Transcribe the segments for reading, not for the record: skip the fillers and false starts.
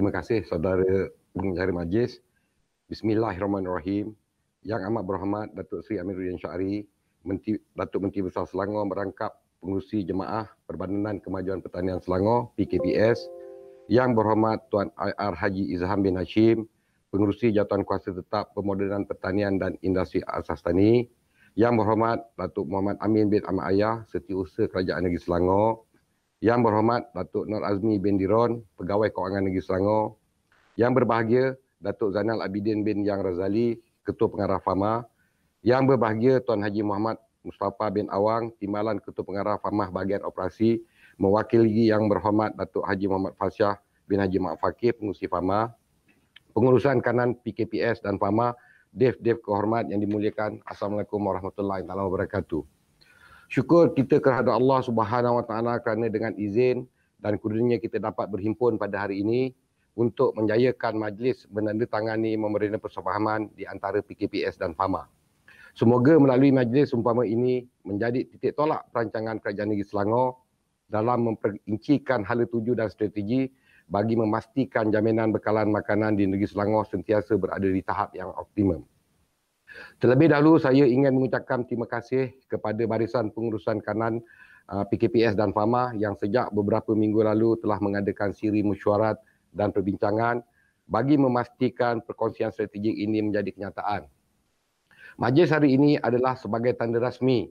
Terima kasih saudara penghari majlis. Bismillahirrahmanirrahim. Yang amat berhormat Datuk Seri Amiruddin Syari, Datuk Menteri Besar Selangor merangkap Pengerusi Jemaah Perbadanan Kemajuan Pertanian Selangor (PKPS). Yang berhormat Tuan IR Haji Izham bin Hashim, Pengerusi Jawatankuasa Tetap Pemodenan Pertanian dan Industri Asas Tani. Yang berhormat Datuk Muhammad Amin bin Ahmad Ayah, Setiausaha Kerajaan Negeri Selangor. Yang berhormat Datuk Nur Azmi bin Diron, Pegawai Kewangan Negeri Selangor. Yang berbahagia Datuk Zainal Abidin bin Yang Razali, Ketua Pengarah Fama. Yang berbahagia Tuan Haji Muhammad Mustafa bin Awang, Timbalan Ketua Pengarah Fama Bahagian Operasi, mewakili Yang berhormat Datuk Haji Muhammad Fasyah bin Haji Mak Fakir, Pengurusi Fama. Pengurusan kanan PKPS dan Fama, Dev kehormat yang dimuliakan. Assalamualaikum warahmatullahi wabarakatuh. Syukur kita kehadrat Allah Subhanahu Wa Taala kerana dengan izin dan kurnianya kita dapat berhimpun pada hari ini untuk menjayakan majlis menandatangani memorandum persefahaman di antara PKPS dan Fama. Semoga melalui majlis umpama ini menjadi titik tolak perancangan Kerajaan Negeri Selangor dalam memperincikan hala tuju dan strategi bagi memastikan jaminan bekalan makanan di Negeri Selangor sentiasa berada di tahap yang optimum. Terlebih dahulu saya ingin mengucapkan terima kasih kepada Barisan Pengurusan Kanan PKPS dan Fama yang sejak beberapa minggu lalu telah mengadakan siri mesyuarat dan perbincangan bagi memastikan perkongsian strategik ini menjadi kenyataan. Majlis hari ini adalah sebagai tanda rasmi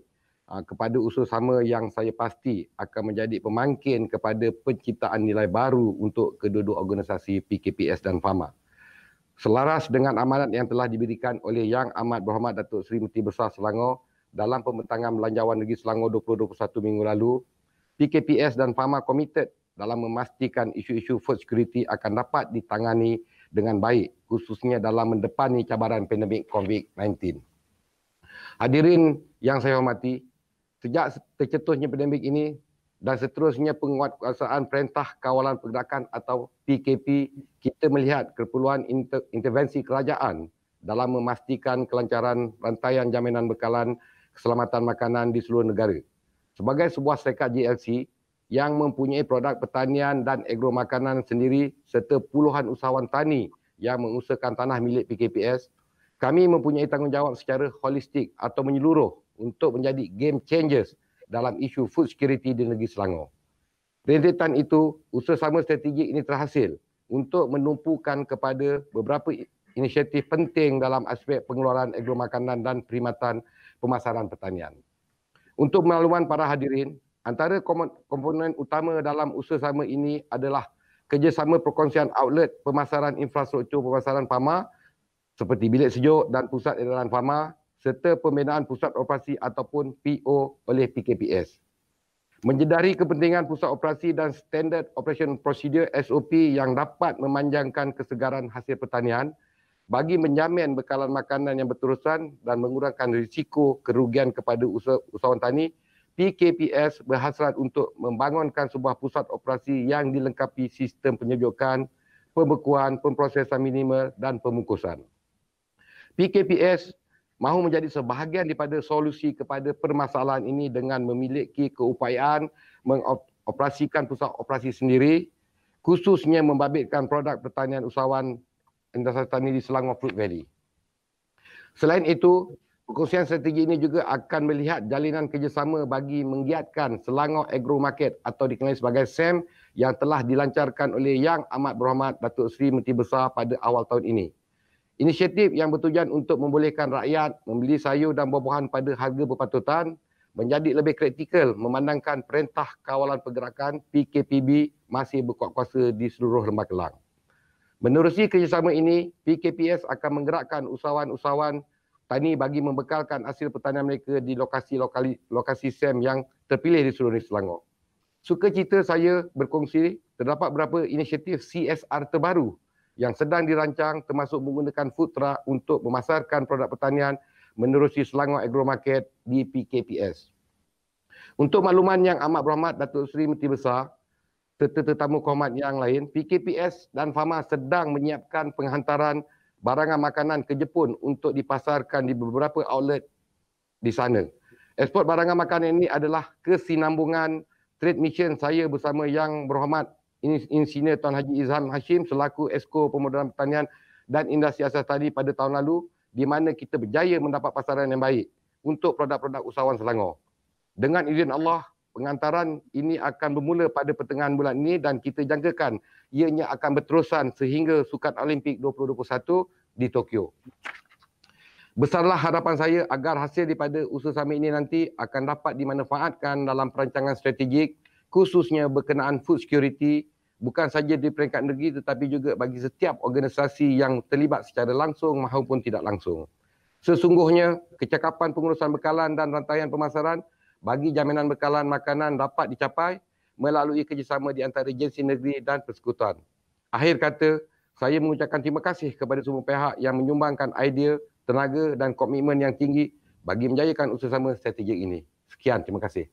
kepada usaha sama yang saya pasti akan menjadi pemangkin kepada penciptaan nilai baru untuk kedua-dua organisasi PKPS dan Fama. Selaras dengan amanat yang telah diberikan oleh Yang Amat Berhormat Datuk Seri Menteri Besar Selangor dalam pembentangan Belanjawan Negeri Selangor 2021 minggu lalu, PKPS dan Fama komited dalam memastikan isu-isu food security akan dapat ditangani dengan baik, khususnya dalam mendepani cabaran pandemik COVID-19. Hadirin yang saya hormati, sejak tercetusnya pandemik ini dan seterusnya penguatkuasaan Perintah Kawalan Pergerakan atau PKP, kita melihat keperluan intervensi kerajaan dalam memastikan kelancaran rantaian jaminan bekalan keselamatan makanan di seluruh negara. Sebagai sebuah syarikat GLC yang mempunyai produk pertanian dan agro makanan sendiri serta puluhan usahawan tani yang mengusahakan tanah milik PKPS, kami mempunyai tanggungjawab secara holistik atau menyeluruh untuk menjadi game changers dalam isu food security di negeri Selangor. Rentetan itu, usaha sama strategik ini terhasil untuk menumpukan kepada beberapa inisiatif penting dalam aspek pengeluaran agro makanan dan perkhidmatan pemasaran pertanian. Untuk makluman para hadirin, antara komponen utama dalam usaha sama ini adalah kerjasama perkongsian outlet pemasaran infrastruktur pemasaran Fama seperti bilik sejuk dan pusat edaran Fama serta pembinaan pusat operasi ataupun PO oleh PKPS. Menjedari kepentingan pusat operasi dan Standard Operation Procedure SOP yang dapat memanjangkan kesegaran hasil pertanian bagi menjamin bekalan makanan yang berterusan dan mengurangkan risiko kerugian kepada usahawan tani, PKPS berhasrat untuk membangunkan sebuah pusat operasi yang dilengkapi sistem penyejukan, pembekuan, pemprosesan minimal dan pembungkusan. PKPS mahu menjadi sebahagian daripada solusi kepada permasalahan ini dengan memiliki keupayaan mengoperasikan pusat operasi sendiri, khususnya membabitkan produk pertanian usahawan industri tani di Selangor Fruit Valley. Selain itu, perkongsian strategi ini juga akan melihat jalinan kerjasama bagi menggiatkan Selangor Agro Market atau dikenali sebagai SAM yang telah dilancarkan oleh Yang Amat Berhormat Datuk Seri Menteri Besar pada awal tahun ini. Inisiatif yang bertujuan untuk membolehkan rakyat membeli sayur dan buah-buahan pada harga berpatutan menjadi lebih kritikal memandangkan Perintah Kawalan Pergerakan PKPB masih berkuat kuasa di seluruh Lembah Kelang. Menerusi kerjasama ini, PKPS akan menggerakkan usahawan-usahawan tani bagi membekalkan hasil pertanian mereka di lokasi SAM yang terpilih di seluruh Selangor. Sukacita saya berkongsi terdapat beberapa inisiatif CSR terbaru yang sedang dirancang termasuk menggunakan food truck untuk memasarkan produk pertanian menerusi Selangor Agro Market di PKPS. Untuk makluman Yang Amat Berhormat Datuk Seri Menteri Besar serta tetamu kehormat yang lain, PKPS dan Fama sedang menyiapkan penghantaran barangan makanan ke Jepun untuk dipasarkan di beberapa outlet di sana. Ekspor barangan makanan ini adalah kesinambungan trade mission saya bersama Yang Berhormat Insinyur Tuan Haji Izham Hashim selaku Esko Pemodenan Pertanian dan Industri Asas Tadi pada tahun lalu, di mana kita berjaya mendapat pasaran yang baik untuk produk-produk usahawan Selangor. Dengan izin Allah, pengantaran ini akan bermula pada pertengahan bulan ini dan kita jangkakan ianya akan berterusan sehingga Sukan Olimpik 2021 di Tokyo. Besarlah harapan saya agar hasil daripada usaha summit ini nanti akan dapat dimanfaatkan dalam perancangan strategik, khususnya berkenaan food security, bukan saja di peringkat negeri tetapi juga bagi setiap organisasi yang terlibat secara langsung maupun tidak langsung. Sesungguhnya, kecakapan pengurusan bekalan dan rantaian pemasaran bagi jaminan bekalan makanan dapat dicapai melalui kerjasama di antara agensi negeri dan persekutuan. Akhir kata, saya mengucapkan terima kasih kepada semua pihak yang menyumbangkan idea, tenaga dan komitmen yang tinggi bagi menjayakan usaha sama strategik ini. Sekian, terima kasih.